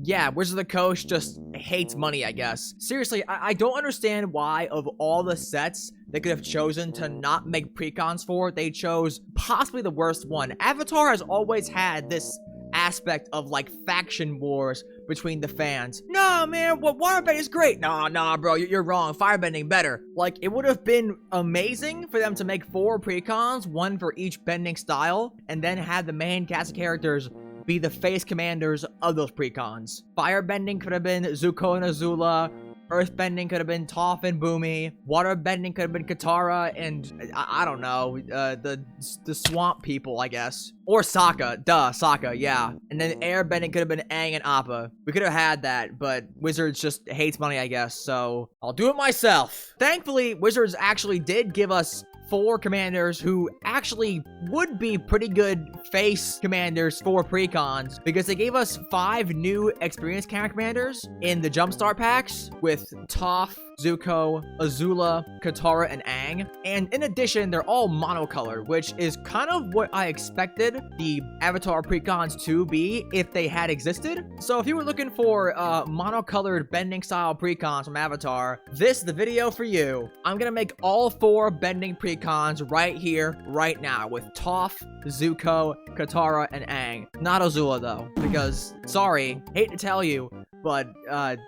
Yeah, Wizards of the Coast just hates money, I guess. Seriously, I don't understand why of all the sets they could have chosen to not make precons for, they chose possibly the worst one. Avatar has always had this aspect of like faction wars between the fans. Nah, man, what Waterbending is great. Nah, bro, you're wrong. Firebending better. Like, it would have been amazing for them to make 4 precons, 1 for each bending style, and then have the main cast of characters be the face commanders of those precons. Firebending could have been Zuko and Azula. Earthbending could have been Toph and Boomy. Waterbending could have been Katara and, I don't know, the swamp people, I guess. Or Sokka. Sokka, yeah. And then Airbending could have been Aang and Appa. We could have had that, but Wizards just hates money, I guess, so I'll do it myself. Thankfully, Wizards actually did give us 4 commanders who actually would be pretty good face commanders for precons, because they gave us 5 new experienced character commanders in the jumpstart packs with Toph, Zuko, Azula, Katara, and Aang. And in addition, they're all monocolored, which is kind of what I expected the Avatar precons to be if they had existed. So if you were looking for monocolored bending style precons from Avatar, this is the video for you. I'm gonna make all 4 bending precons right here, right now, with Toph, Zuko, Katara, and Aang. Not Azula though, because sorry, hate to tell you, but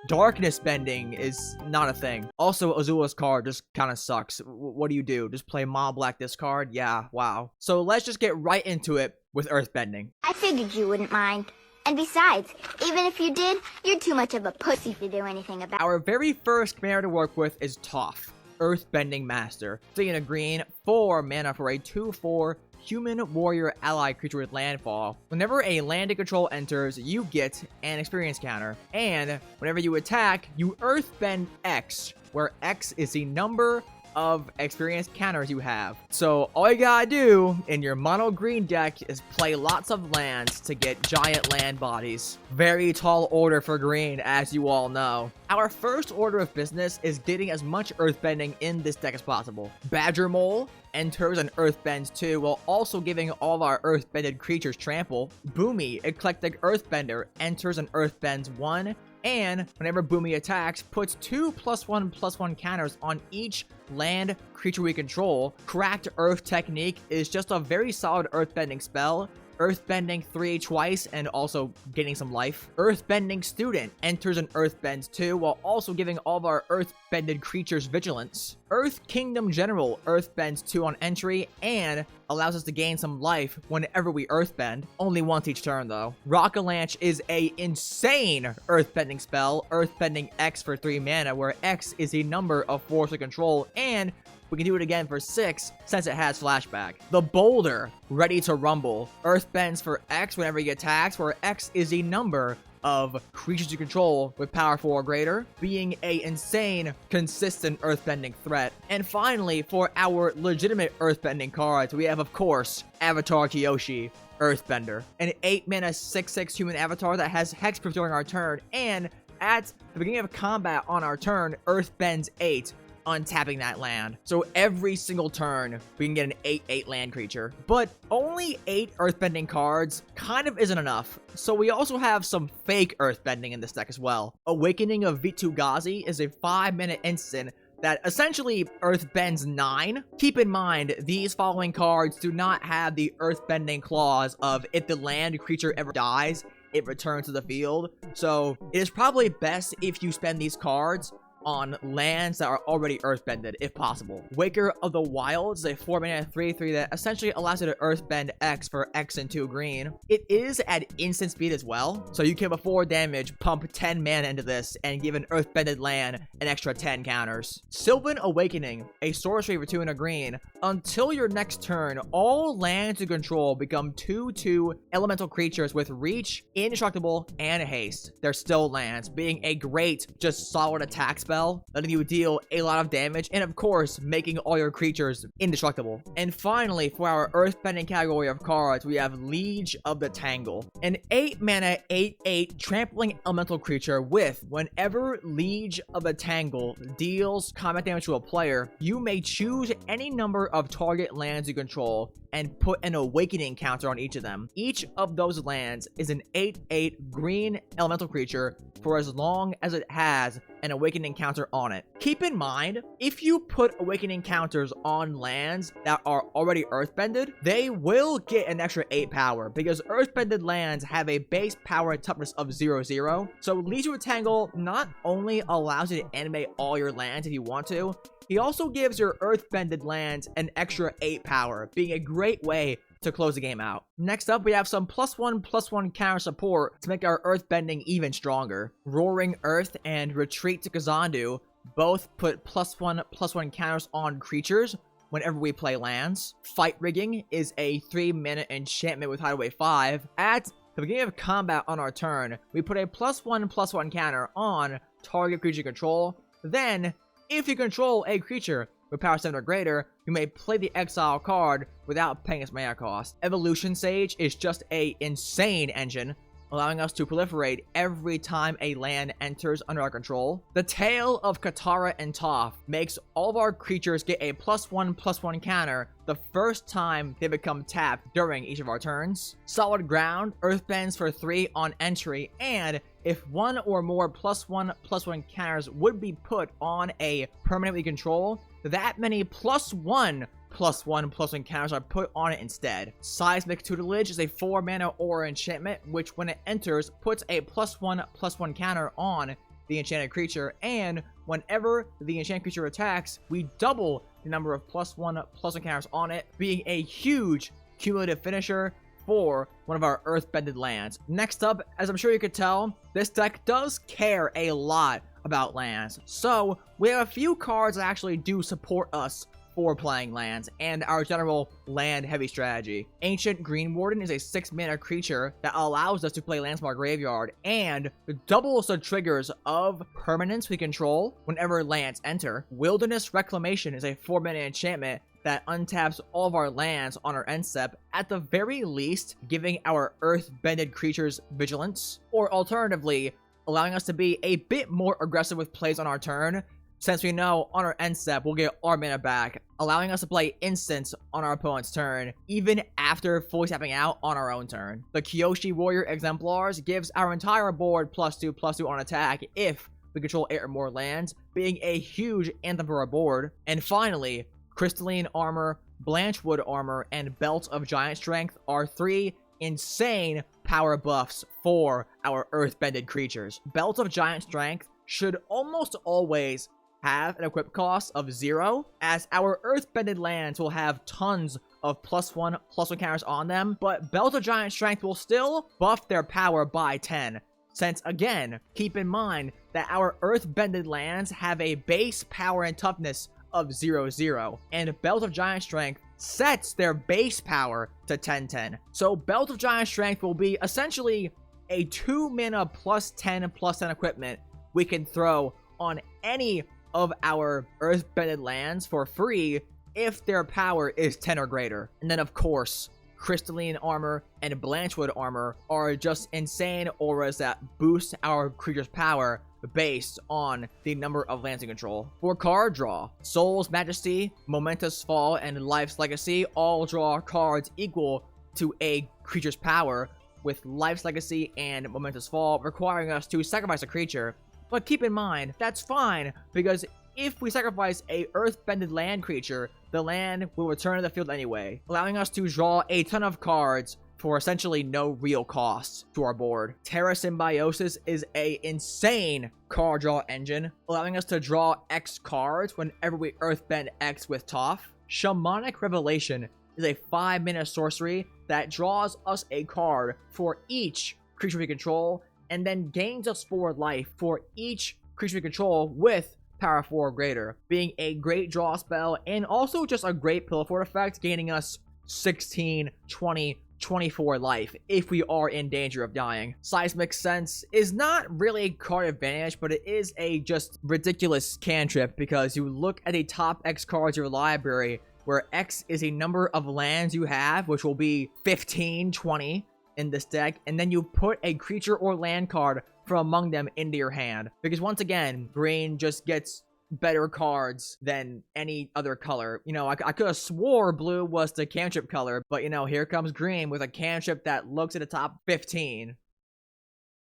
darkness bending is not a thing. Also, Azula's card just kind of sucks. What do? Just play Mono Black this card? Yeah, wow. So let's just get right into it with Earthbending. I figured you wouldn't mind. And besides, even if you did, you're too much of a pussy to do anything about it. Our very first commander to work with is Toph, Earthbending Master. 3 and a green, 4 mana for a 2/4 human warrior ally creature with landfall. Whenever a land control enters, you get an experience counter. And whenever you attack, you Earthbend X, where X is the number of experience counters you have. So all you gotta do in your mono green deck is play lots of lands to get giant land bodies. Very tall order for green, as you all know. Our first order of business is getting as much earthbending in this deck as possible. Badger Mole enters and earthbends 2, while also giving all our earthbended creatures trample. Boomy, Eclectic Earthbender, enters and earthbends 1. And whenever Boomy attacks, puts 2 +1/+1 counters on each land creature we control. Cracked Earth Technique is just a very solid earthbending spell. Earthbending 3 twice and also getting some life. Earthbending Student enters and earthbends 2, while also giving all of our earthbended creatures vigilance. Earth Kingdom General earthbends 2 on entry and allows us to gain some life whenever we earthbend. Only once each turn though. Rockalanche is a insane earthbending spell, earthbending X for 3 mana, where X is the number of force we control, and we can do it again for 6 since it has flashback. The Boulder, Ready to Rumble, earthbends for X whenever he attacks, where X is the number of creatures you control with power 4 or greater, being a insane, consistent earthbending threat. And finally, for our legitimate earthbending cards, we have, of course, Avatar Kyoshi, Earthbender, an 8 mana 6/6 human avatar that has hexproof during our turn, and at the beginning of combat on our turn, earthbends 8, untapping that land. So every single turn, we can get an 8/8 land creature. But only 8 earthbending cards kind of isn't enough. So we also have some fake earthbending in this deck as well. Awakening of Vitu-Ghazi is a 5 mana instant that essentially earthbends 9. Keep in mind, these following cards do not have the earthbending clause of if the land creature ever dies, it returns to the field. So it is probably best if you spend these cards on lands that are already earthbended, if possible. Waker of the Wilds is a 4 mana 3/3 that essentially allows you to earthbend X for X and 2 green. It is at instant speed as well, so you can before damage pump 10 mana into this and give an earthbended land an extra 10 counters. Sylvan Awakening, a sorcery for 2 and a green. Until your next turn, all lands you control become 2/2 elemental creatures with reach, indestructible, and haste. They're still lands, being a great, just solid attack spell, letting you deal a lot of damage, and of course, making all your creatures indestructible. And finally, for our earthbending category of cards, we have Liege of the Tangle, an 8 mana 8/8 trampling elemental creature with, whenever Liege of the Tangle deals combat damage to a player, you may choose any number of target lands you control and put an awakening counter on each of them. Each of those lands is an 8/8 green elemental creature for as long as it has an awakening counter on it. Keep in mind, if you put awakening counters on lands that are already earthbended, they will get an extra 8 power because earthbended lands have a base power and toughness of 0/0. So Leisure Tangle not only allows you to animate all your lands if you want to, he also gives your earthbended lands an extra 8 power, being a great way to close the game out. Next up, we have some +1/+1 counter support to make our earthbending even stronger. Roaring Earth and Retreat to Kazandu both put +1/+1 counters on creatures whenever we play lands. Fight Rigging is a 3-mana enchantment with Hideaway 5. At the beginning of combat on our turn, we put a +1/+1 counter on target creature control. Then, if you control a creature with power 7 or greater, you may play the exile card without paying its mana cost. Evolution Sage is just a insane engine, allowing us to proliferate every time a land enters under our control. The Tale of Katara and Toph makes all of our creatures get a +1/+1 counter the first time they become tapped during each of our turns. Solid Ground earthbends for 3 on entry, and if one or more +1/+1 counters would be put on a permanent we control, that many +1/+1 counters are put on it instead. Seismic Tutelage is a 4-mana aura enchantment, which when it enters, puts a +1/+1 counter on the enchanted creature, and whenever the enchanted creature attacks, we double the number of +1/+1 counters on it, being a huge cumulative finisher for one of our earthbended lands. Next up, as I'm sure you could tell, this deck does care a lot about lands. So we have a few cards that actually do support us for playing lands and our general land heavy strategy. Ancient Green Warden is a 6-mana creature that allows us to play lands from our graveyard and doubles the triggers of permanents we control whenever lands enter. Wilderness Reclamation is a 4-mana enchantment that untaps all of our lands on our end step, at the very least giving our earth-bended creatures vigilance, or alternatively allowing us to be a bit more aggressive with plays on our turn, since we know on our end step we'll get our mana back, allowing us to play instants on our opponent's turn, even after fully tapping out on our own turn. The Kyoshi Warrior Exemplars gives our entire board +2/+2 on attack if we control 8 or more lands, being a huge anthem for our board. And finally, Crystalline Armor, Blanchwood Armor, and Belt of Giant Strength are 3 insane power buffs for our earthbended creatures. Belt of Giant Strength should almost always have an equip cost of 0, as our earthbended lands will have tons of +1/+1 counters on them, but Belt of Giant Strength will still buff their power by 10. Since, again, keep in mind that our earthbended lands have a base power and toughness of 0/0, and Belt of Giant Strength sets their base power to 10/10. So Belt of Giant Strength will be essentially a 2-mana +10/+10 equipment we can throw on any of our earthbended lands for free if their power is 10 or greater. And then of course, Crystalline Armor and Blanchwood Armor are just insane auras that boost our creature's power based on the number of lands in control. For card draw, Soul's Majesty, Momentous Fall, and Life's Legacy all draw cards equal to a creature's power, with Life's Legacy and Momentous Fall requiring us to sacrifice a creature. But keep in mind, that's fine, because if we sacrifice a earthbended land creature, the land will return to the field anyway, allowing us to draw a ton of cards for essentially no real cost to our board. Terra Symbiosis is a insane card draw engine, allowing us to draw X cards whenever we earthbend X with Toph. Shamanic Revelation is a 5-mana sorcery that draws us a card for each creature we control, and then gains us 4 life for each creature we control with power 4 or greater, being a great draw spell and also just a great pillow fort effect, gaining us 16, 20, 24 life if we are in danger of dying. Seismic Sense is not really a card advantage, but it is a just ridiculous cantrip, because you look at the top X cards of your library, where X is a number of lands you have, which will be 15, 20 in this deck, and then you put a creature or land card from among them into your hand, because once again, green just gets better cards than any other color. You know, I could have swore blue was the cantrip color, but you know, here comes green with a cantrip that looks at the top 15.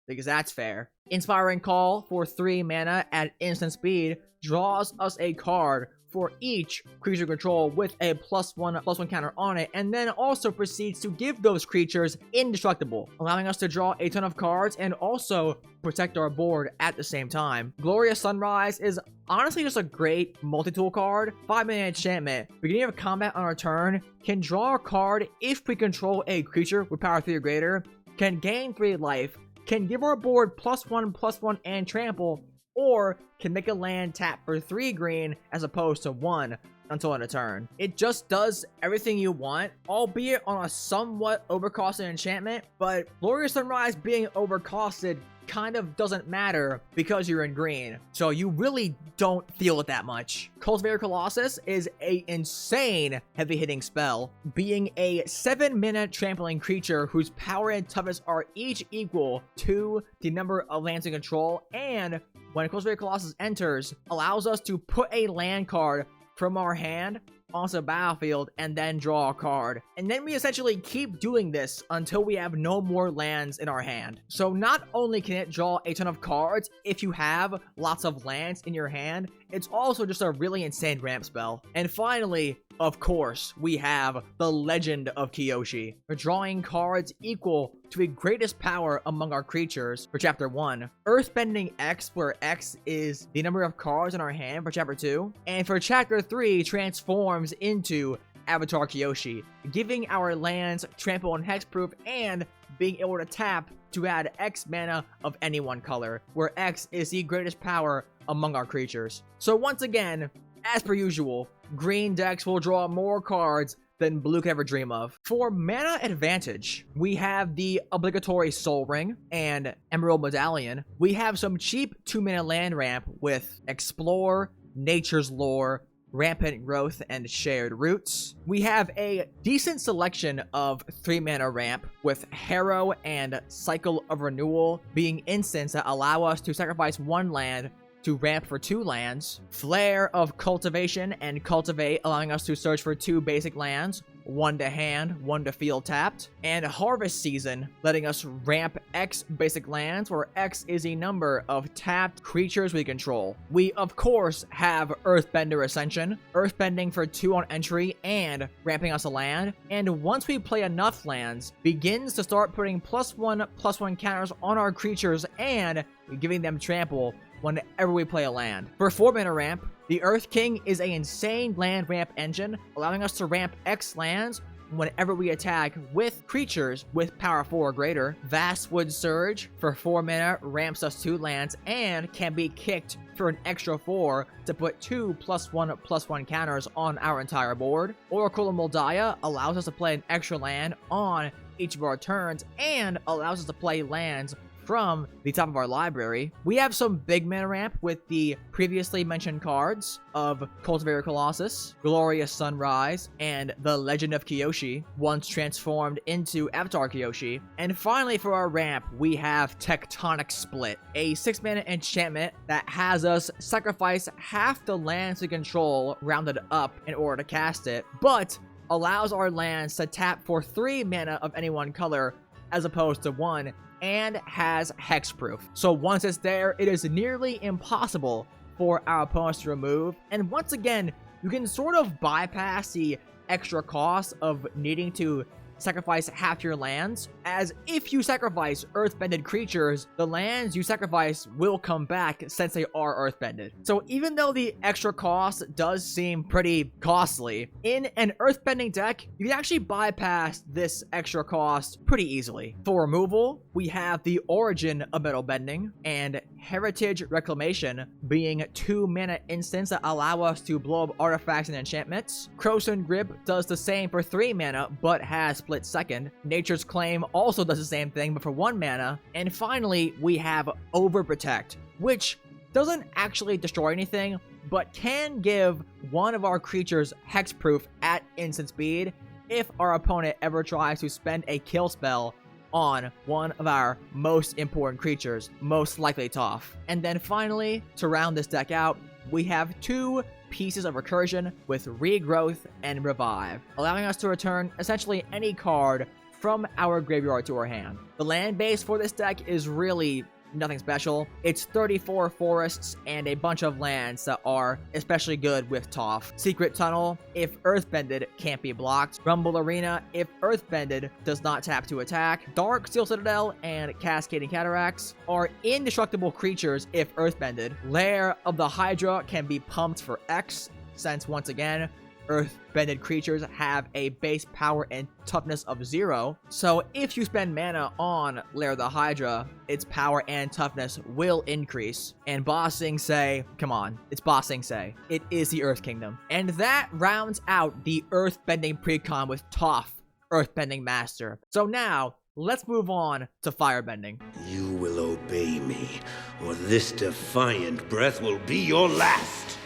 Because that's fair. Inspiring Call for 3 mana at instant speed draws us a card for each creature control with a +1/+1 counter on it, and then also proceeds to give those creatures indestructible, allowing us to draw a ton of cards and also protect our board at the same time. Glorious Sunrise is honestly just a great multi-tool card. 5-mana enchantment. Beginning of combat on our turn, can draw a card if we control a creature with power 3 or greater, can gain 3 life, can give our board +1/+1 and trample, or can make a land tap for 3 green as opposed to 1 until end of turn. It just does everything you want, albeit on a somewhat overcosted enchantment, but Glorious Sunrise being overcosted kind of doesn't matter because you're in green, so you really don't feel it that much. Cultivator Colossus is a insane heavy-hitting spell, being a 7-mana trampling creature whose power and toughness are each equal to the number of lands in control, and when Cultivator Colossus enters, allows us to put a land card from our hand onto the battlefield and then draw a card. And then we essentially keep doing this until we have no more lands in our hand. So not only can it draw a ton of cards if you have lots of lands in your hand, it's also just a really insane ramp spell. And finally, of course, we have the Legend of Kiyoshi, for drawing cards equal to the greatest power among our creatures for Chapter 1. Earthbending X, where X is the number of cards in our hand for Chapter 2. And for Chapter 3, transforms into Avatar Kiyoshi, giving our lands trample and hexproof and being able to tap to add X mana of any one color, where X is the greatest power among our creatures. So once again, as per usual, green decks will draw more cards than blue could ever dream of. For mana advantage, we have the obligatory Soul Ring and Emerald Medallion. We have some cheap 2-mana land ramp with Explore, Nature's Lore, Rampant Growth, and Shared Roots. We have a decent selection of 3-mana ramp with Harrow and Cycle of Renewal being instants that allow us to sacrifice 1 land to ramp for 2 lands, Flare of Cultivation and Cultivate, allowing us to search for 2 basic lands, 1 to hand, 1 to field tapped, and Harvest Season, letting us ramp X basic lands, where X is a number of tapped creatures we control. We, of course, have Earthbender Ascension, Earthbending for 2 on entry and ramping us a land, and once we play enough lands, begins to start putting +1/+1 counters on our creatures and giving them trample whenever we play a land. For 4-mana ramp, the Earth King is an insane land ramp engine, allowing us to ramp X lands whenever we attack with creatures with power 4 or greater. Vastwood Surge for 4 mana ramps us 2 lands and can be kicked for an extra 4 to put 2 +1/+1 counters on our entire board. Oracle of Moldiah allows us to play an extra land on each of our turns and allows us to play lands from the top of our library. We have some big mana ramp with the previously mentioned cards of Cultivator Colossus, Glorious Sunrise, and the Legend of Kiyoshi, once transformed into Avatar Kiyoshi. And finally, for our ramp, we have Tectonic Split, a 6-mana enchantment that has us sacrifice half the lands we control rounded up in order to cast it, but allows our lands to tap for 3 mana of any one color as opposed to 1, and has hexproof. So once it's there, it is nearly impossible for our opponents to remove. And once again, you can sort of bypass the extra cost of needing to sacrifice half your lands, as if you sacrifice earthbended creatures, the lands you sacrifice will come back since they are earthbended. So even though the extra cost does seem pretty costly, in an earthbending deck, you can actually bypass this extra cost pretty easily. For removal, we have the Origin of Metalbending and Heritage Reclamation, being 2-mana instants that allow us to blow up artifacts and enchantments. Crowson Grip does the same for 3 mana, but has split second. Nature's Claim also does the same thing, but for 1 mana. And finally, we have Overprotect, which doesn't actually destroy anything, but can give one of our creatures hexproof at instant speed if our opponent ever tries to spend a kill spell on one of our most important creatures, most likely Toph. And then finally, to round this deck out, we have 2 pieces of recursion with regrowth and revive, allowing us to return essentially any card from our graveyard to our hand. The land base for this deck is really nothing special. It's 34 forests and a bunch of lands that are especially good with Toph. Secret Tunnel, if Earthbended, can't be blocked. Rumble Arena, if Earthbended, does not tap to attack. Dark Steel Citadel and Cascading Cataracts are indestructible creatures if Earthbended. Lair of the Hydra can be pumped for X, since once again, Earthbended creatures have a base power and toughness of 0. So if you spend mana on Lair of the Hydra, its power and toughness will increase. And Ba Sing Se, come on, it's Ba Sing Se. It is the Earth Kingdom. And that rounds out the Earthbending precon with Toph, Earthbending Master. So now, let's move on to Firebending. You will obey me, or this defiant breath will be your last.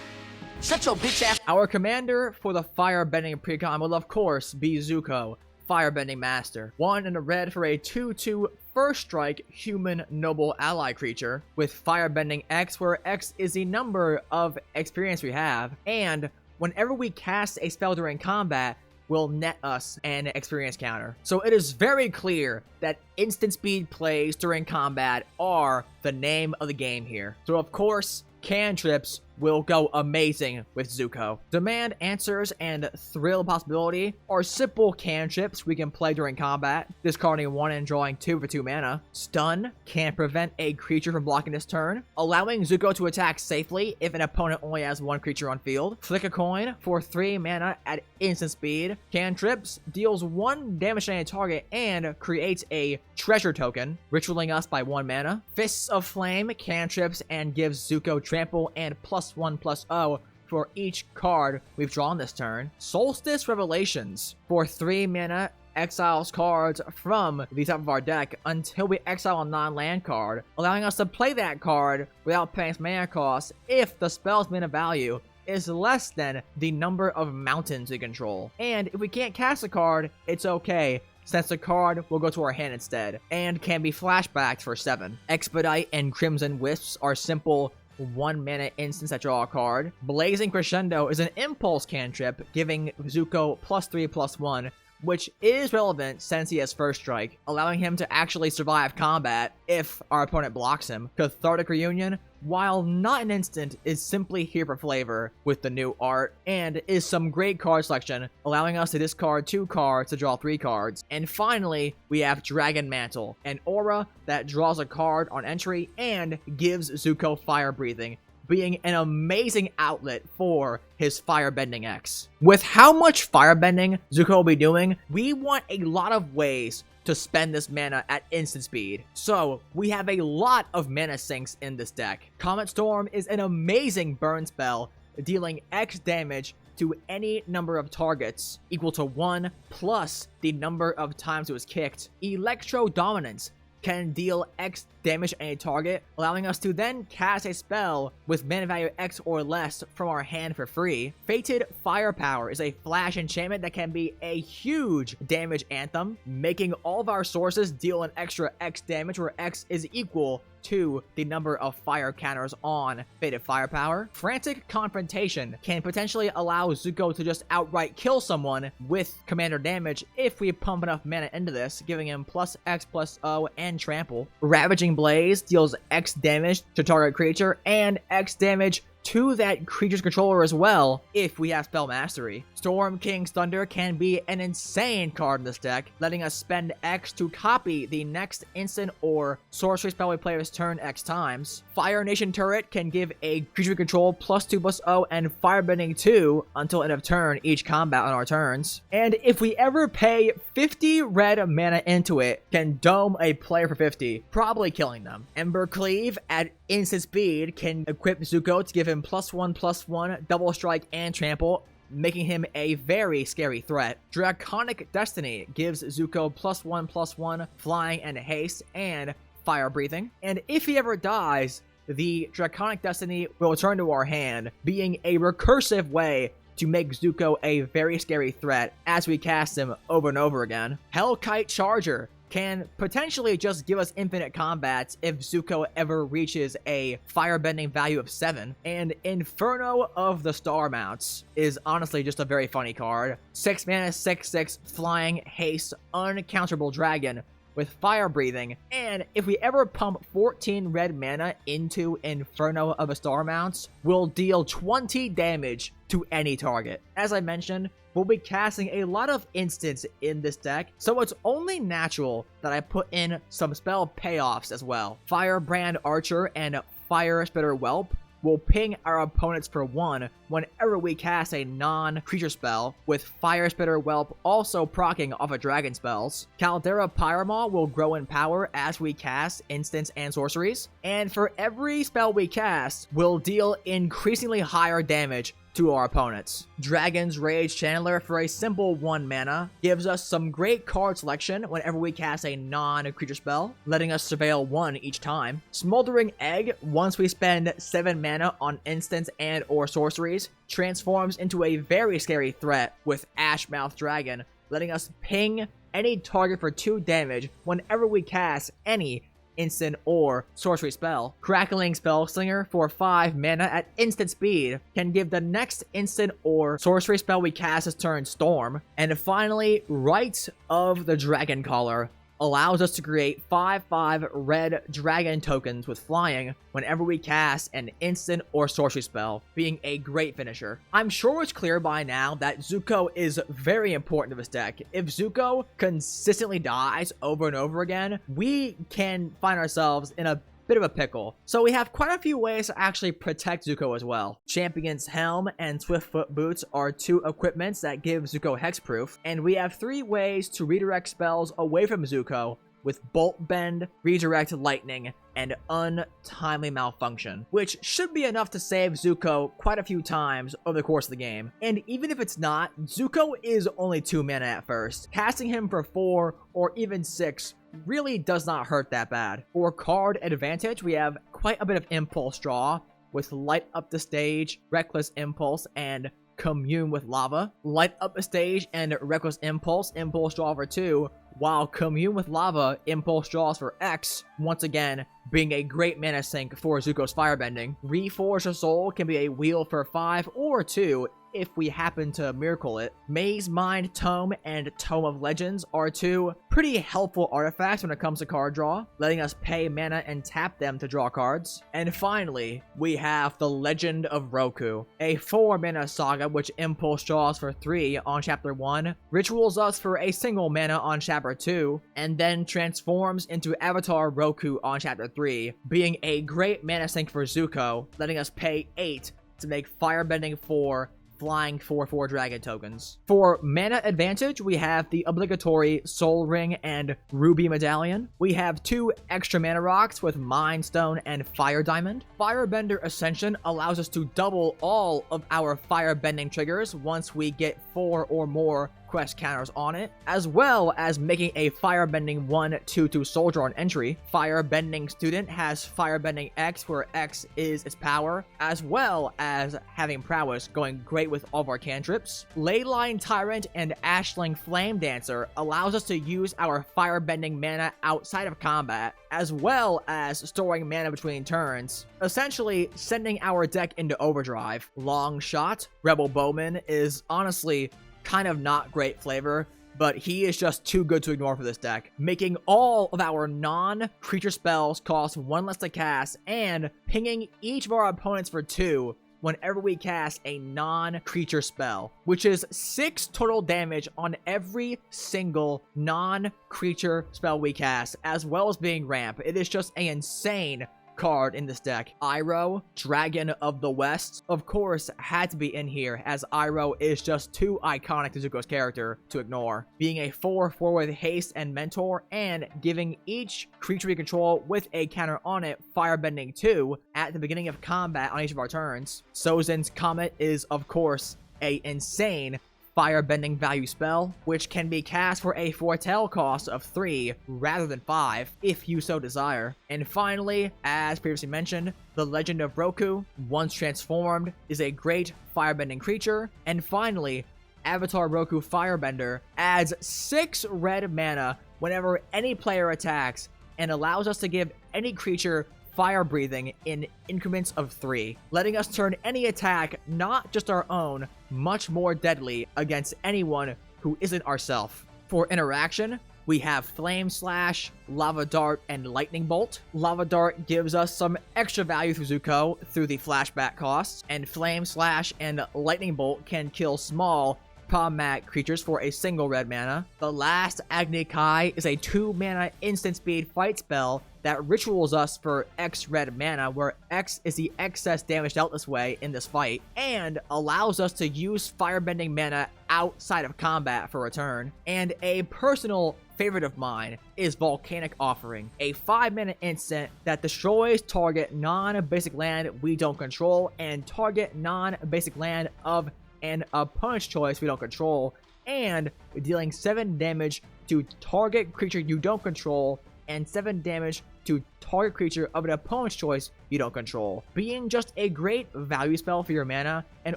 Shut your bitch ass. Our commander for the Firebending precon will of course be Zuko, Firebending Master. 1 in a red for a 2/2 first strike human noble ally creature with Firebending X, where X is the number of experience we have, and whenever we cast a spell during combat, will net us an experience counter. So it is very clear that instant speed plays during combat are the name of the game here. So of course, cantrips will go amazing with Zuko. Demand Answers and Thrill Possibility are simple cantrips we can play during combat, discarding 1 and drawing 2 for 2 mana. Stun can prevent a creature from blocking this turn, allowing Zuko to attack safely if an opponent only has 1 creature on field. Flick a Coin for 3 mana at instant speed. Cantrips deals 1 damage to any target and creates a treasure token, ritualing us by 1 mana. Fists of Flame cantrips and gives Zuko trample and +1/+0 for each card we've drawn this turn. Solstice Revelations for 3 mana exiles cards from the top of our deck until we exile a non-land card, allowing us to play that card without paying its mana cost if the spell's mana value is less than the number of mountains we control. And if we can't cast a card, it's okay, since the card will go to our hand instead, and can be flashbacked for 7. Expedite and Crimson Wisps are simple 1 mana instants that draw a card. Blazing Crescendo is an impulse cantrip, giving Zuko +3/+1, which is relevant since he has first strike, allowing him to actually survive combat if our opponent blocks him. Cathartic Reunion, while not an instant, is simply here for flavor with the new art, and is some great card selection, allowing us to discard 2 cards to draw 3 cards. And finally, we have Dragon Mantle, an aura that draws a card on entry and gives Zuko fire breathing, being an amazing outlet for his Firebending X. With how much Firebending Zuko will be doing, we want a lot of ways to spend this mana at instant speed. So, we have a lot of mana sinks in this deck. Comet Storm is an amazing burn spell, dealing X damage to any number of targets, equal to 1 plus the number of times it was kicked. Electro Dominance can deal X damage to any target, allowing us to then cast a spell with mana value X or less from our hand for free. Fated Firepower is a flash enchantment that can be a huge damage anthem, making all of our sources deal an extra X damage, where X is equal to the number of fire counters on Fated Firepower. Frantic Confrontation can potentially allow Zuko to just outright kill someone with commander damage if we pump enough mana into this, giving him +X/+0 and trample. Ravaging Blaze deals X damage to target creature and X damage to that creature's controller as well if we have spell mastery. Storm King's Thunder can be an insane card in this deck, letting us spend X to copy the next instant or sorcery spell we play this turn X times. Fire Nation Turret can give a creature we control +2/+0 and Firebending 2 until end of turn each combat on our turns. And if we ever pay 50 red mana into it, can dome a player for 50, probably killing them. Ember Cleave at instant speed can equip Zuko to give him +1/+1, double strike, and trample, making him a very scary threat. Draconic Destiny gives Zuko +1/+1, flying and haste, and fire breathing. And if he ever dies, the Draconic Destiny will return to our hand, being a recursive way to make Zuko a very scary threat as we cast him over and over again. Hellkite Charger can potentially just give us infinite combats if Zuko ever reaches a firebending value of 7. And Inferno of the Star Mounts is honestly just a very funny card. 6 mana, 6/6, flying, haste, uncounterable dragon with fire breathing, and if we ever pump 14 red mana into Inferno of a Star Mounts, we'll deal 20 damage to any target. As I mentioned, we'll be casting a lot of instants in this deck, so it's only natural that I put in some spell payoffs as well. Firebrand Archer and Fire Spitter Whelp will ping our opponents for 1 whenever we cast a non-creature spell, with Fire Spitter Whelp also proccing off of dragon spells. Caldera Pyramaw will grow in power as we cast instants and sorceries, and for every spell we cast, we'll deal increasingly higher damage to our opponents. Dragon's Rage Channeler for a simple 1 mana gives us some great card selection whenever we cast a non-creature spell, letting us surveil 1 each time. Smoldering Egg, once we spend 7 mana on instants and or sorceries, transforms into a very scary threat with Ashmouth Dragon, letting us ping any target for 2 damage whenever we cast any instant or sorcery spell. Crackling Spellslinger for 5 mana at instant speed can give the next instant or sorcery spell we cast this turn Storm. And finally, Rite of the Dragon Caller allows us to create 5/5 red dragon tokens with flying whenever we cast an instant or sorcery spell, being a great finisher. I'm sure it's clear by now that Zuko is very important to this deck. If Zuko consistently dies over and over again, we can find ourselves in a bit of a pickle. So we have quite a few ways to actually protect Zuko as well. Champion's Helm and Swiftfoot Boots are 2 equipments that give Zuko hexproof, and we have 3 ways to redirect spells away from Zuko with Bolt Bend, Redirect Lightning, and Untimely Malfunction, which should be enough to save Zuko quite a few times over the course of the game. And even if it's not, Zuko is only 2 mana at first. Casting him for 4 or even 6 really does not hurt that bad. For card advantage, we have quite a bit of Impulse Draw with Light Up the Stage, Reckless Impulse, and Commune with Lava. Light Up the Stage and Reckless Impulse, Impulse Draw for 2, while Commune with Lava, Impulse Draws for X, once again being a great mana sink for Zuko's Firebending. Reforge the Soul can be a wheel for 5 or 2 if we happen to miracle it. Maze Mind Tome and Tome of Legends are 2 pretty helpful artifacts when it comes to card draw, letting us pay mana and tap them to draw cards. And finally, we have the Legend of Roku, a 4 mana saga which impulse draws for 3 on chapter 1, rituals us for a single mana on chapter 2, and then transforms into Avatar Roku on chapter 3, being a great mana sink for Zuko, letting us pay 8 to make Firebending 4 flying 4/4 dragon tokens. For mana advantage, we have the obligatory Soul Ring and Ruby Medallion. We have 2 extra mana rocks with Mind Stone and Fire Diamond. Firebender Ascension allows us to double all of our firebending triggers once we get 4 or more quest counters on it, as well as making a Firebending 1/2/2 soldier on entry. Firebending Student has Firebending X, where X is its power, as well as having prowess, going great with all of our cantrips. Leyline Tyrant and Ashling Flame Dancer allows us to use our Firebending mana outside of combat, as well as storing mana between turns, essentially sending our deck into overdrive. Long Shot, Rebel Bowman, is honestly kind of not great flavor, but he is just too good to ignore for this deck, making all of our non-creature spells cost 1 less to cast and pinging each of our opponents for 2 whenever we cast a non-creature spell, which is 6 total damage on every single non-creature spell we cast, as well as being ramp. It is just an insane card in this deck. Iroh, Dragon of the West, of course, had to be in here, as Iroh is just too iconic to Zuko's character to ignore, being a 4/4 with haste and mentor, and giving each creature we control with a counter on it Firebending 2 at the beginning of combat on each of our turns. Sozin's Comet is, of course, a insane Firebending value spell, which can be cast for a foretell cost of 3 rather than 5, if you so desire. And finally, as previously mentioned, the Legend of Roku, once transformed, is a great firebending creature. And finally, Avatar Roku Firebender adds 6 red mana whenever any player attacks and allows us to give any creature fire breathing in increments of 3, letting us turn any attack, not just our own, much more deadly against anyone who isn't ourself. For interaction, we have Flame Slash, Lava Dart, and Lightning Bolt. Lava Dart gives us some extra value through Zuko through the flashback costs, and Flame Slash and Lightning Bolt can kill small problematic creatures for a single red mana. The Last Agni Kai is a 2 mana instant speed fight spell that rituals us for X red mana, where X is the excess damage dealt this way in this fight, and allows us to use firebending mana outside of combat for a turn. And a personal favorite of mine is Volcanic Offering, a 5 mana instant that destroys target non-basic land we don't control and target non-basic land of an opponent's choice we don't control, and dealing 7 damage to target creature you don't control and 7 damage to target creature of an opponent's choice you don't control, being just a great value spell for your mana and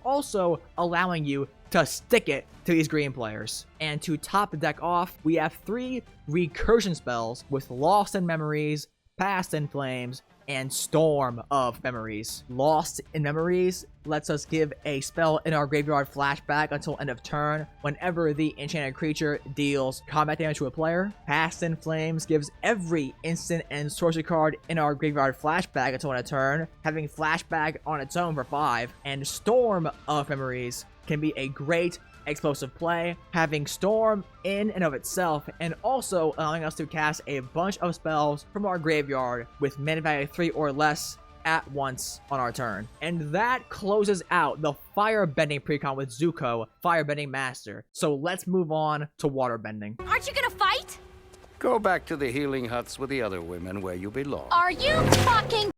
also allowing you to stick it to these green players. And to top the deck off, we have 3 recursion spells with Lost in Memories, Past in Flames, and Storm of Memories. Lost in Memories lets us give a spell in our graveyard flashback until end of turn whenever the enchanted creature deals combat damage to a player. Past in Flames gives every instant and sorcery card in our graveyard flashback until end of turn, having flashback on its own for 5. And Storm of Memories can be a great explosive play, having Storm in and of itself, and also allowing us to cast a bunch of spells from our graveyard with mana value 3 or less at once on our turn. And that closes out the Firebending precon with Zuko, Firebending Master. So let's move on to Waterbending. Aren't you gonna fight? Go back to the healing huts with the other women where you belong. Are you fucking...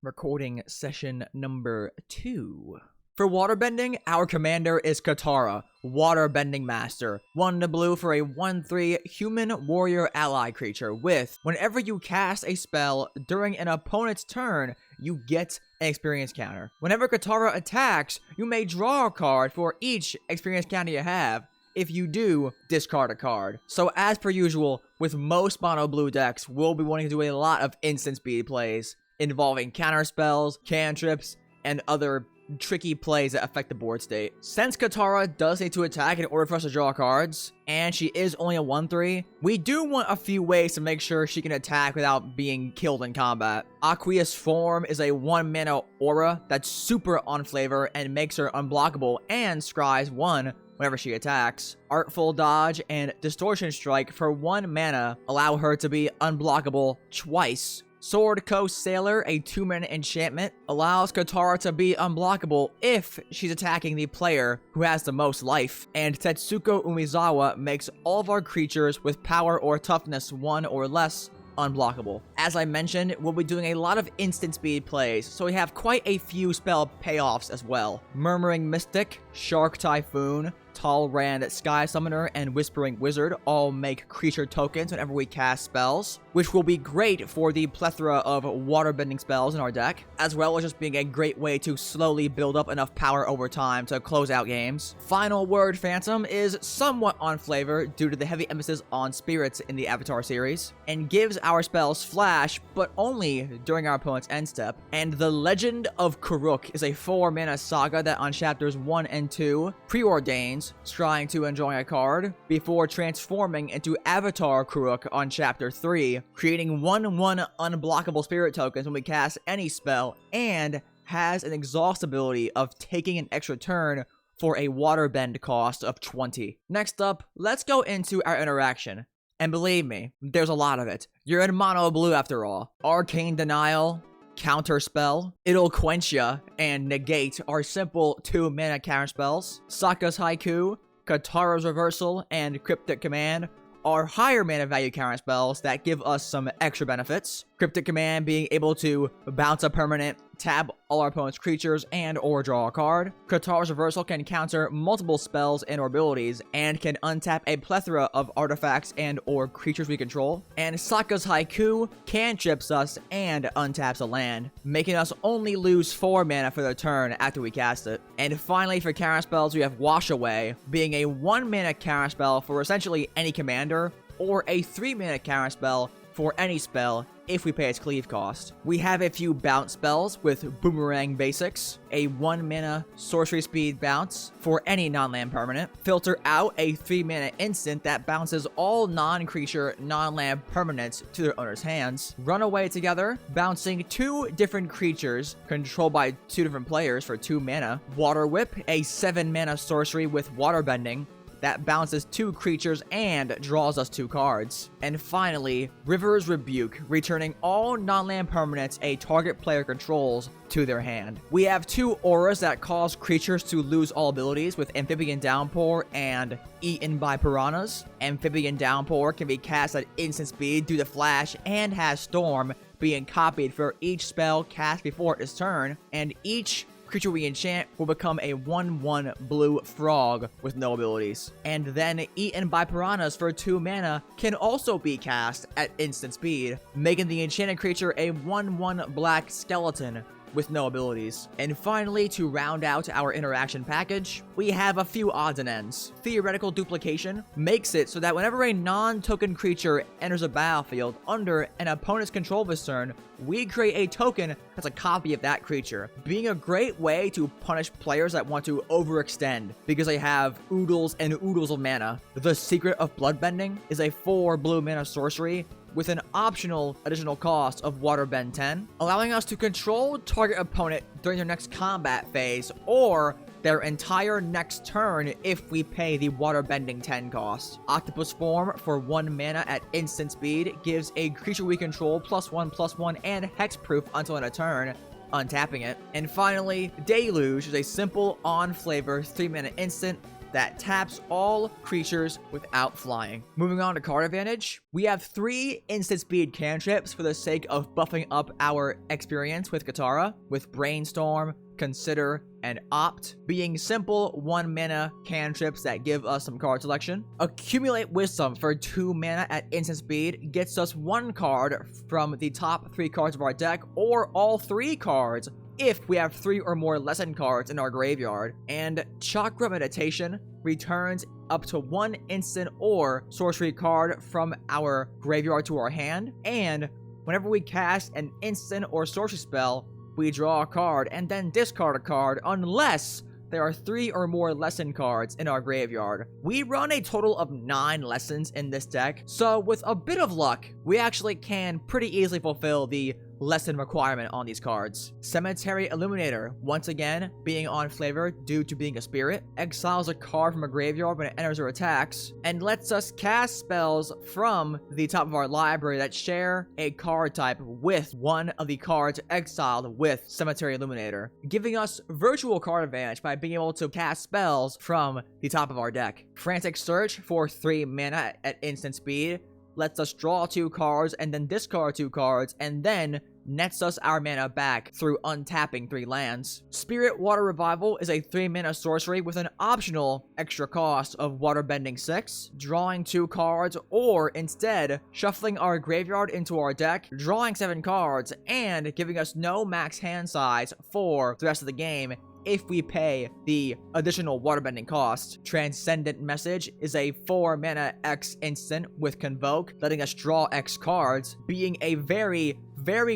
Recording session number 2. For Waterbending, our commander is Katara, Waterbending Master. 1 blue for a 1/3 human warrior ally creature with, whenever you cast a spell during an opponent's turn, you get an experience counter. Whenever Katara attacks, you may draw a card for each experience counter you have. If you do, discard a card. So as per usual, with most mono blue decks, we'll be wanting to do a lot of instant speed plays involving counter spells, cantrips, and other tricky plays that affect the board state. Since Katara does need to attack in order for us to draw cards, and she is only a 1/3, we do want a few ways to make sure she can attack without being killed in combat. Aqueous Form is a 1 mana aura that's super on flavor and makes her unblockable and scries 1 whenever she attacks. Artful Dodge and Distortion Strike for 1 mana allow her to be unblockable twice. Sword Coast Sailor, a 2 mana enchantment, allows Katara to be unblockable if she's attacking the player who has the most life. And Tetsuko Umizawa makes all of our creatures with power or toughness 1 or less unblockable. As I mentioned, we'll be doing a lot of instant speed plays, so we have quite a few spell payoffs as well. Murmuring Mystic, Shark Typhoon, Tall Rand Sky Summoner, and Whispering Wizard all make creature tokens whenever we cast spells, which will be great for the plethora of waterbending spells in our deck, as well as just being a great way to slowly build up enough power over time to close out games. Final Word Phantom is somewhat on flavor due to the heavy emphasis on spirits in the Avatar series, and gives our spells flash, but only during our opponent's end step. And The Legend of Kuruk is a 4 mana saga that on chapters 1 and 2 preordains scrying to and drawing a card before transforming into Avatar Kuruk on chapter 3, creating 1/1 unblockable spirit tokens when we cast any spell, and has an exhaust ability of taking an extra turn for a waterbend cost of 20. Next up, let's go into our interaction. And believe me, there's a lot of it. You're in mono blue after all. Arcane Denial, Counterspell, It'll Quench Ya, and Negate are simple 2 mana counter spells. Sokka's Haiku, Katara's Reversal, and Cryptic Command are higher mana value counter spells that give us some extra benefits. Cryptic Command being able to bounce a permanent, tab all our opponent's creatures, and or draw a card. Katara's Reversal can counter multiple spells and or abilities, and can untap a plethora of artifacts and or creatures we control. And Sokka's Haiku cantrips us and untaps a land, making us only lose 4 mana for the turn after we cast it. And finally, for cast spells, we have Wash Away, being a 1-mana cast spell for essentially any commander, or a 3-mana cast spell for any spell if we pay its cleave cost. We have a few bounce spells with Boomerang Basics, a 1-mana sorcery speed bounce for any non-land permanent, filter out a 3-mana instant that bounces all non-creature, non-land permanents to their owner's hands, run away together, bouncing 2 different creatures controlled by 2 different players for 2 mana, Water Whip, a 7-mana sorcery with Waterbending, that bounces 2 creatures and draws us 2 cards. And finally, River's Rebuke, returning all non-land permanents a target player controls to their hand. We have 2 auras that cause creatures to lose all abilities with Amphibian Downpour and Eaten by Piranhas. Amphibian Downpour can be cast at instant speed due to Flash and has Storm being copied for each spell cast before its turn, and each creature we enchant will become a 1/1 blue frog with no abilities. And then Eaten by Piranhas for 2 mana can also be cast at instant speed, making the enchanted creature a 1/1 black skeleton with no abilities. And finally, to round out our interaction package, we have a few odds and ends. Theoretical Duplication makes it so that whenever a non-token creature enters a battlefield under an opponent's control this turn, we create a token that's a copy of that creature, being a great way to punish players that want to overextend because they have oodles and oodles of mana. The Secret of Bloodbending is a 4 blue mana sorcery with an optional additional cost of Waterbend 10, allowing us to control target opponent during their next combat phase or their entire next turn if we pay the Waterbending 10 cost. Octopus Form for 1 mana at instant speed gives a creature we control +1/+1 and hexproof until end of turn, untapping it. And finally, Deluge is a simple on-flavor 3-mana instant that taps all creatures without flying. Moving on to card advantage, we have 3 instant speed cantrips for the sake of buffing up our experience with Katara, with Brainstorm, Consider, and Opt, being simple 1-mana cantrips that give us some card selection. Accumulate Wisdom for 2 mana at instant speed gets us 1 card from the top 3 cards of our deck, or all 3 cards if we have 3 or more lesson cards in our graveyard. And Chakra Meditation returns up to 1 instant or sorcery card from our graveyard to our hand, and whenever we cast an instant or sorcery spell, we draw a card and then discard a card unless there are 3 or more lesson cards in our graveyard. We run a total of 9 lessons in this deck, so with a bit of luck, we actually can pretty easily fulfill the lesson requirement on these cards. Cemetery Illuminator, once again, being on flavor due to being a spirit, exiles a card from a graveyard when it enters or attacks, and lets us cast spells from the top of our library that share a card type with one of the cards exiled with Cemetery Illuminator, giving us virtual card advantage by being able to cast spells from the top of our deck. Frantic Search for 3 mana at instant speed lets us draw 2 cards and then discard 2 cards and then nets us our mana back through untapping 3 lands. Spirit Water Revival is a 3-mana sorcery with an optional extra cost of Waterbending 6, drawing 2 cards, or instead shuffling our graveyard into our deck, drawing 7 cards, and giving us no max hand size for the rest of the game if we pay the additional Waterbending cost. Transcendent Message is a 4-mana X instant with Convoke, letting us draw X cards, being a very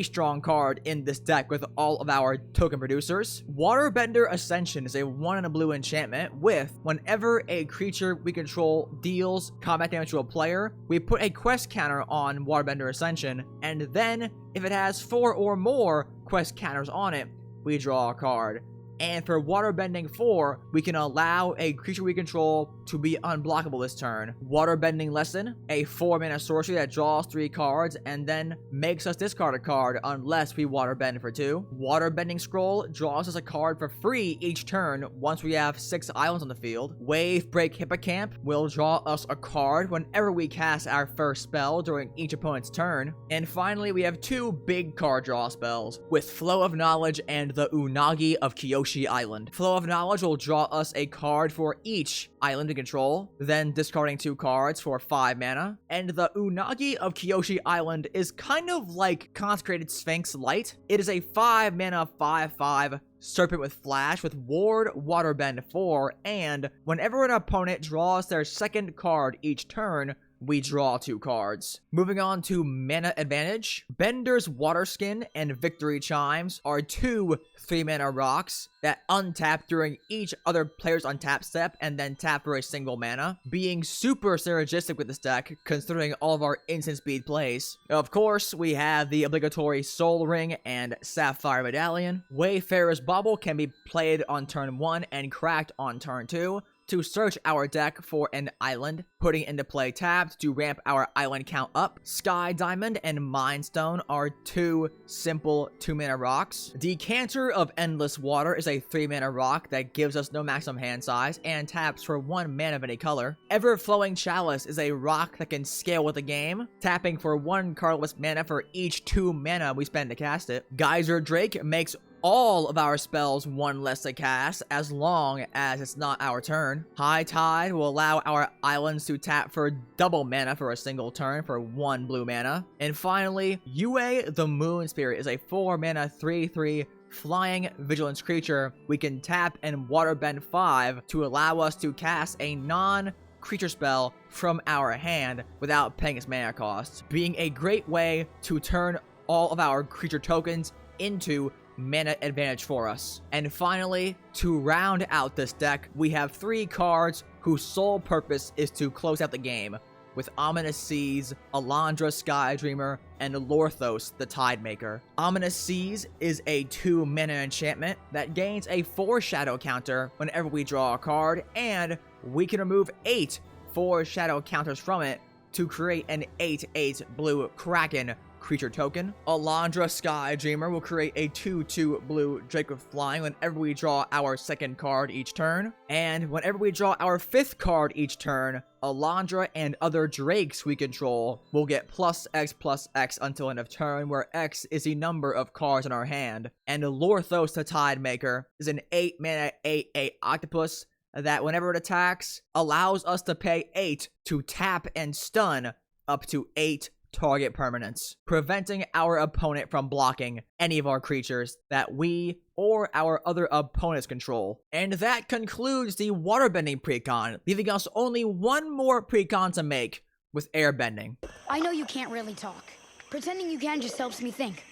strong card in this deck with all of our token producers. Waterbender Ascension is a 1 and a blue enchantment with, whenever a creature we control deals combat damage to a player, we put a quest counter on Waterbender Ascension, and then if it has 4 or more quest counters on it, we draw a card. And for Waterbending 4, we can allow a creature we control to be unblockable this turn. Waterbending Lesson, a 4-mana sorcery that draws 3 cards and then makes us discard a card unless we Waterbend for 2. Waterbending Scroll draws us a card for free each turn once we have 6 islands on the field. Wave Break Hippocamp will draw us a card whenever we cast our first spell during each opponent's turn. And finally, we have 2 big card draw spells with Flow of Knowledge and the Unagi of Kyoshi, Kiyoshi Island. Flow of Knowledge will draw us a card for each island to control, then discarding 2 cards for 5 mana. And the Unagi of Kiyoshi Island is kind of like Consecrated Sphinx Light. It is a 5 mana 5/5 Serpent with Flash with Ward, Waterbend 4, and whenever an opponent draws their second card each turn, we draw 2 cards. Moving on to mana advantage, Bender's Waterskin and Victory Chimes are 2 3-mana rocks that untap during each other player's untap step and then tap for a single mana, being super synergistic with this deck considering all of our instant speed plays. Of course, we have the obligatory Soul Ring and Sapphire Medallion. Wayfarer's Bauble can be played on turn 1 and cracked on turn 2 to search our deck for an island, putting into play tapped to ramp our island count up. Sky Diamond and Mind Stone are 2 simple 2-mana rocks. Decanter of Endless Water is a 3-mana rock that gives us no maximum hand size and taps for 1 mana of any color. Ever-Flowing Chalice is a rock that can scale with the game, tapping for 1 colorless mana for each 2 mana we spend to cast it. Geyser Drake makes all of our spells 1 less to cast as long as it's not our turn. High Tide will allow our islands to tap for double mana for a single turn for 1 blue mana. And finally, Yue the Moon Spirit is a 4-mana 3/3 flying vigilance creature. We can tap and Waterbend 5 to allow us to cast a non-creature spell from our hand without paying its mana cost, being a great way to turn all of our creature tokens into mana advantage for us. And finally, to round out this deck, we have 3 cards whose sole purpose is to close out the game, with Ominous Seas, Alondra Skydreamer, and Lorthos the Tidemaker. Ominous Seas is a 2-mana enchantment that gains a 4-shadow counter whenever we draw a card, and we can remove 8 4-shadow counters from it to create an 8/8 blue Kraken creature token. Alondra Skydreamer will create a 2/2 blue Drake with Flying whenever we draw our second card each turn. And whenever we draw our 5th card each turn, Alondra and other Drakes we control will get +X/+X until end of turn, where X is the number of cards in our hand. And Lorthos the Tidemaker is an 8-mana 8/8 octopus that whenever it attacks, allows us to pay 8 to tap and stun up to 8 target permanents, preventing our opponent from blocking any of our creatures that we or our other opponents control. And that concludes the Waterbending precon, leaving us only 1 more precon to make with Airbending. I know you can't really talk. Pretending you can just helps me think.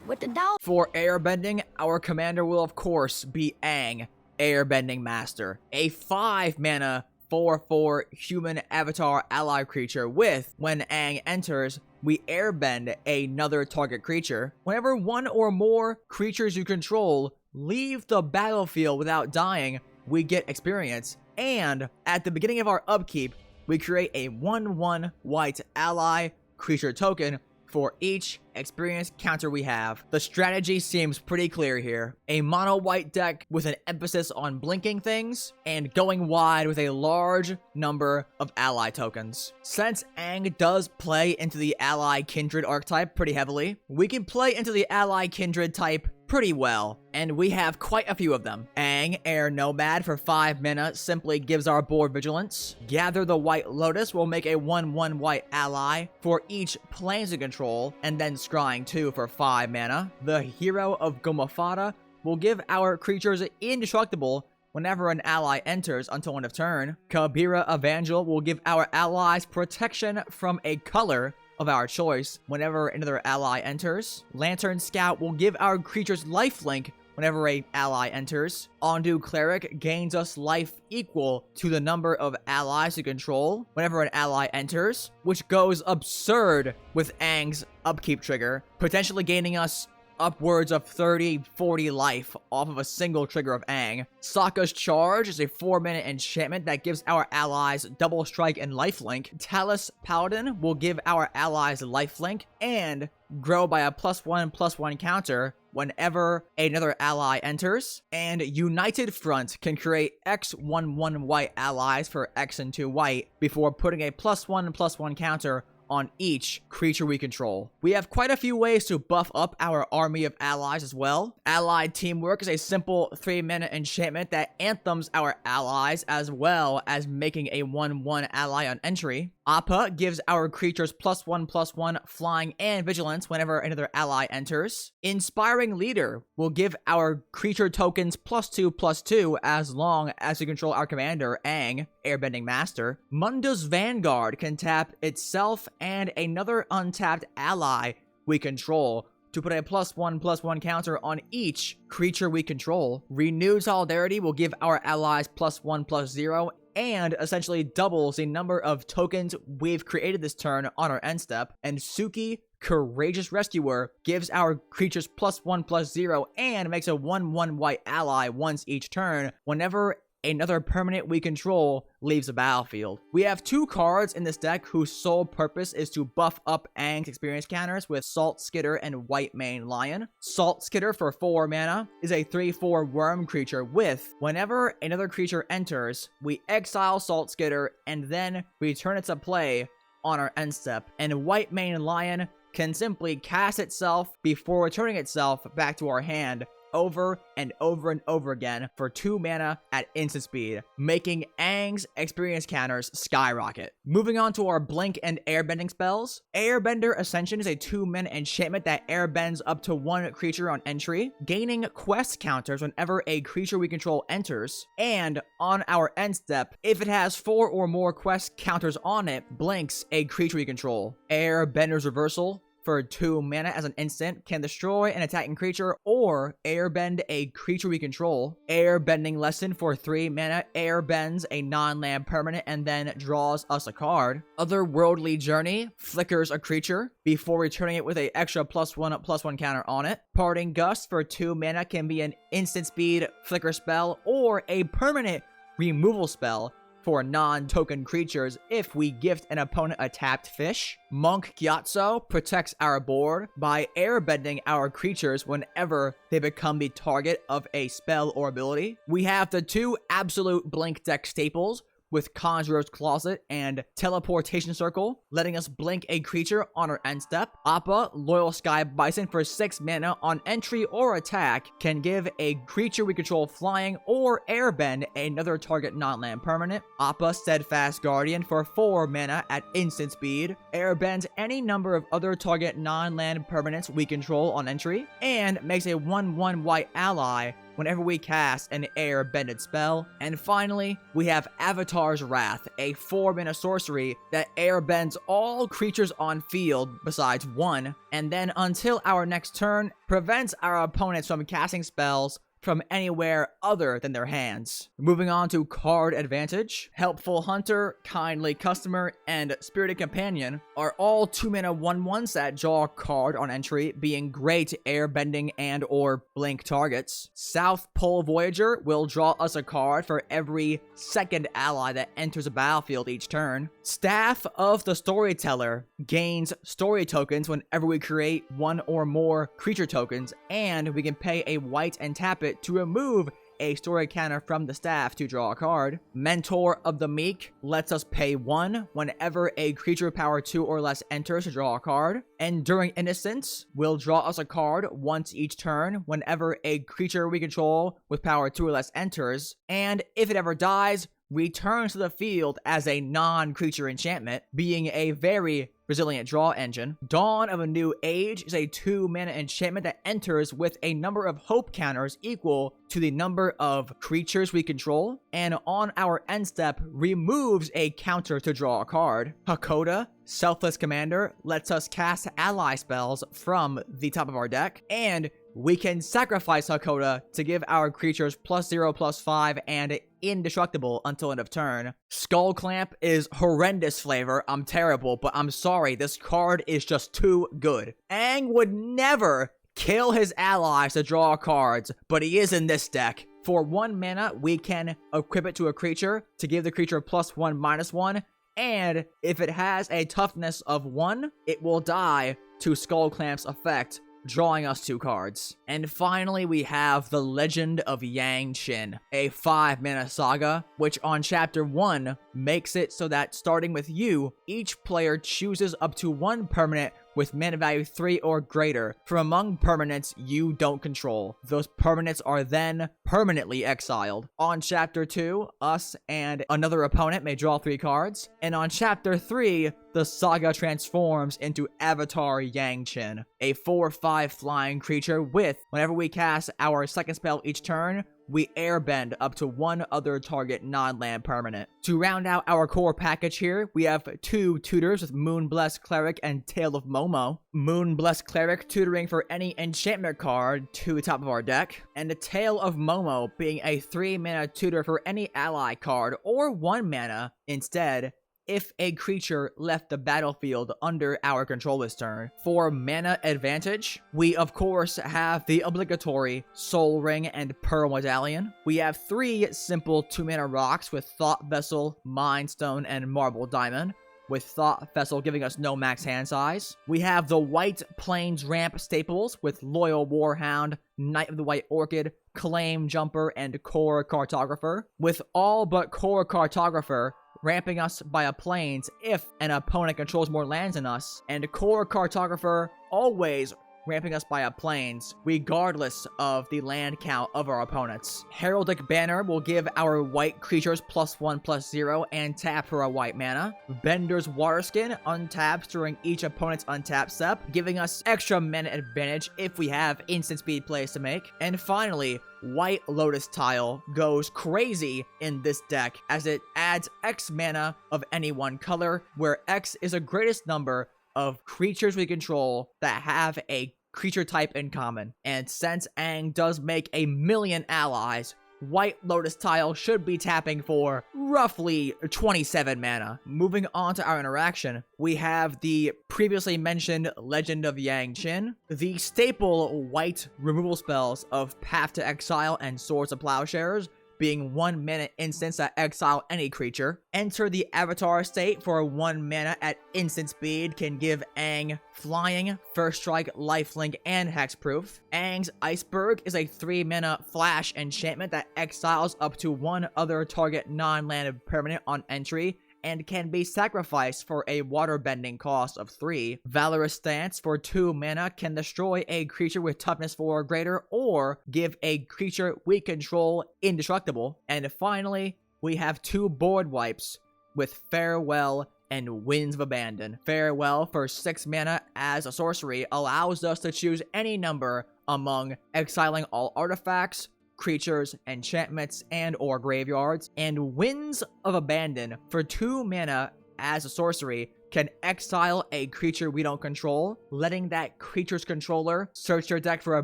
What the hell? For Airbending, our commander will of course be Aang, Airbending Master, a 5-mana 4/4 human avatar ally creature with, when Aang enters, we airbend another target creature. Whenever 1 or more creatures you control leave the battlefield without dying, we get experience. And at the beginning of our upkeep, we create a 1/1 white ally creature token for each experience counter we have. The strategy seems pretty clear here. A mono white deck with an emphasis on blinking things, and going wide with a large number of ally tokens. Since Aang does play into the ally kindred archetype pretty heavily, we can play into the ally kindred type pretty well, and we have quite a few of them. Aang, Air Nomad for 5 mana simply gives our board vigilance. Gather the White Lotus will make a 1/1 white ally for each planes we control, and then Scrying 2 for 5 mana. The Hero of Gomafada will give our creatures indestructible whenever an ally enters until end of turn. Kabira Evangel will give our allies protection from a color of our choice whenever another ally enters. Lantern Scout will give our creatures lifelink whenever a ally enters. Ondu Cleric gains us life equal to the number of allies to control whenever an ally enters, which goes absurd with Aang's upkeep trigger, potentially gaining us upwards of 30-40 life off of a single trigger of Aang. Sokka's Charge is a 4-mana enchantment that gives our allies double strike and lifelink. Talus Paladin will give our allies lifelink and grow by a +1/+1 counter whenever another ally enters. And United Front can create X 1/1 white allies for X and 2 white before putting a +1/+1 counter on each creature we control. We have quite a few ways to buff up our army of allies as well. Allied Teamwork is a simple 3-mana enchantment that anthems our allies as well as making a 1/1 ally on entry. Appa gives our creatures +1/+1 flying and vigilance whenever another ally enters. Inspiring Leader will give our creature tokens +2/+2 as long as we control our commander, Aang, Airbending Master. Mundus Vanguard can tap itself and another untapped ally we control to put a +1/+1 counter on each creature we control. Renewed Solidarity will give our allies +1/+0 and essentially doubles the number of tokens we've created this turn on our end step. And Suki, Courageous Rescuer, gives our creatures +1/+0 and makes a 1/1 white ally once each turn whenever another permanent we control leaves the battlefield. We have 2 cards in this deck whose sole purpose is to buff up Aang's experience counters with Salt Skidder and White Mane Lion. Salt Skidder for 4 mana is a 3/4 worm creature with, whenever another creature enters, we exile Salt Skidder and then return it to play on our end step. And White Mane Lion can simply cast itself before returning itself back to our hand over and over and over again for 2 mana at instant speed, making Aang's experience counters skyrocket. Moving on to our Blink and Airbending spells. Airbender Ascension is a 2-mana enchantment that airbends up to 1 creature on entry, gaining quest counters whenever a creature we control enters, and on our end step, if it has 4 or more quest counters on it, blinks a creature we control. Airbender's Reversal for 2 mana as an instant can destroy an attacking creature or airbend a creature we control. Airbending Lesson for 3 mana airbends a non-land permanent and then draws us a card. Otherworldly Journey flickers a creature before returning it with a extra +1/+1 counter on it. Parting Gust for 2 mana can be an instant speed flicker spell or a permanent removal spell for non-token creatures if we gift an opponent a tapped fish. Monk Gyatso protects our board by airbending our creatures whenever they become the target of a spell or ability. We have the 2 absolute Blink deck staples with Conjurer's Closet and Teleportation Circle, letting us blink a creature on our end step. Appa, Loyal Sky Bison for 6 mana on entry or attack, can give a creature we control flying or airbend another target non-land permanent. Appa, Steadfast Guardian for 4 mana at instant speed, airbends any number of other target non-land permanents we control on entry, and makes a 1/1 white ally whenever we cast an airbended spell. And finally, we have Avatar's Wrath, a 4-mana sorcery that airbends all creatures on field besides 1, and then until our next turn, prevents our opponents from casting spells from anywhere other than their hands. Moving on to card advantage. Helpful Hunter, Kindly Customer, and Spirited Companion are all 2-mana 1/1s that draw a card on entry, being great airbending and or blink targets. South Pole Voyager will draw us a card for every second ally that enters a battlefield each turn. Staff of the Storyteller gains story tokens whenever we create 1 or more creature tokens, and we can pay a white and tap it to remove a story counter from the staff to draw a card. Mentor of the Meek lets us pay 1 whenever a creature power 2 or less enters to draw a card. Enduring Innocence will draw us a card once each turn whenever a creature we control with power 2 or less enters, and if it ever dies, returns to the field as a non-creature enchantment, being a very resilient draw engine. Dawn of a New Age is a 2-mana enchantment that enters with a number of hope counters equal to the number of creatures we control, and on our end step removes a counter to draw a card. Hakoda, Selfless Commander, lets us cast ally spells from the top of our deck, and we can sacrifice Hakoda to give our creatures +0/+5 and indestructible until end of turn. Skull Clamp is horrendous flavor. I'm terrible, but I'm sorry, this card is just too good. Aang would never kill his allies to draw cards, but he is in this deck. For 1 mana, we can equip it to a creature to give the creature +1/-1, and if it has a toughness of 1, it will die to Skull Clamp's effect, drawing us 2 cards. And finally, we have the Legend of Yang Qin, a 5-mana saga, which on Chapter 1 makes it so that starting with you, each player chooses up to 1 permanent with mana value 3 or greater from among permanents you don't control. Those permanents are then permanently exiled. On Chapter 2, us and another opponent may draw 3 cards, and on Chapter 3, the saga transforms into Avatar Yang Qin, a 4/5 flying creature with, whenever we cast our second spell each turn, we airbend up to 1 other target non-land permanent. To round out our core package here, we have 2 tutors with Moonblessed Cleric and Tale of Momo. Moonblessed Cleric tutoring for any enchantment card to the top of our deck, and the Tale of Momo being a 3-mana tutor for any ally card, or 1 mana instead, if a creature left the battlefield under our controller's turn. For mana advantage, we of course have the obligatory Soul Ring and Pearl Medallion. We have 3 simple 2-mana rocks with Thought Vessel, Mind Stone, and Marble Diamond, with Thought Vessel giving us no max hand size. We have the White Plains Ramp staples with Loyal Warhound, Knight of the White Orchid, Claim Jumper, and Core Cartographer, with all but Core Cartographer ramping us by a plains if an opponent controls more lands than us, and Core Cartographer always ramping us by a plains, regardless of the land count of our opponents. Heraldic Banner will give our white creatures +1/+0 and tap for a white mana. Bender's Waterskin untaps during each opponent's untap step, giving us extra mana advantage if we have instant speed plays to make. And finally, White Lotus Tile goes crazy in this deck as it adds X mana of any one color, where X is the greatest number of creatures we control that have a creature type in common. And since Aang does make 1,000,000 allies, White Lotus Tile should be tapping for roughly 27 mana. Moving on to our interaction, we have the previously mentioned Legend of Yang Qin, the staple white removal spells of Path to Exile and Swords of Plowshares, being 1 mana instants that exile any creature. Enter the Avatar state for 1 mana at instant speed can give Aang flying, first strike, lifelink, and hexproof. Aang's Iceberg is a 3 mana flash enchantment that exiles up to 1 other target non-land permanent on entry, and can be sacrificed for a waterbending cost of 3. Valorous Stance for 2 mana can destroy a creature with toughness 4 or greater, or give a creature we control indestructible. And finally, we have 2 board wipes with Farewell and Winds of Abandon. Farewell for 6 mana as a sorcery allows us to choose any number among exiling all artifacts, creatures, enchantments, and or graveyards. And Winds of Abandon for 2 mana as a sorcery can exile a creature we don't control, letting that creature's controller search their deck for a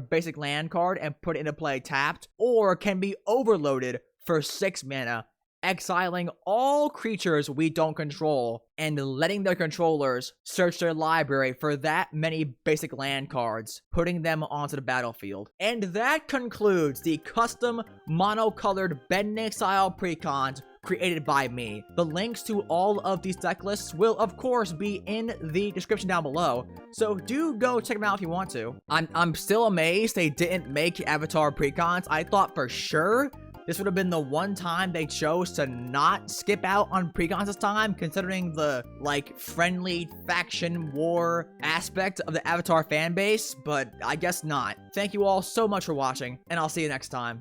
basic land card and put it into play tapped, or can be overloaded for 6 mana, exiling all creatures we don't control and letting their controllers search their library for that many basic land cards, putting them onto the battlefield. And that concludes the custom monocolored bending style precons created by me. The links to all of these deck lists will of course be in the description down below, so do go check them out if you want to. I'm still amazed they didn't make Avatar precons. I thought for sure this would have been the one time they chose to not skip out on precons this time, considering the, like, friendly faction war aspect of the Avatar fan base, but I guess not. Thank you all so much for watching, and I'll see you next time.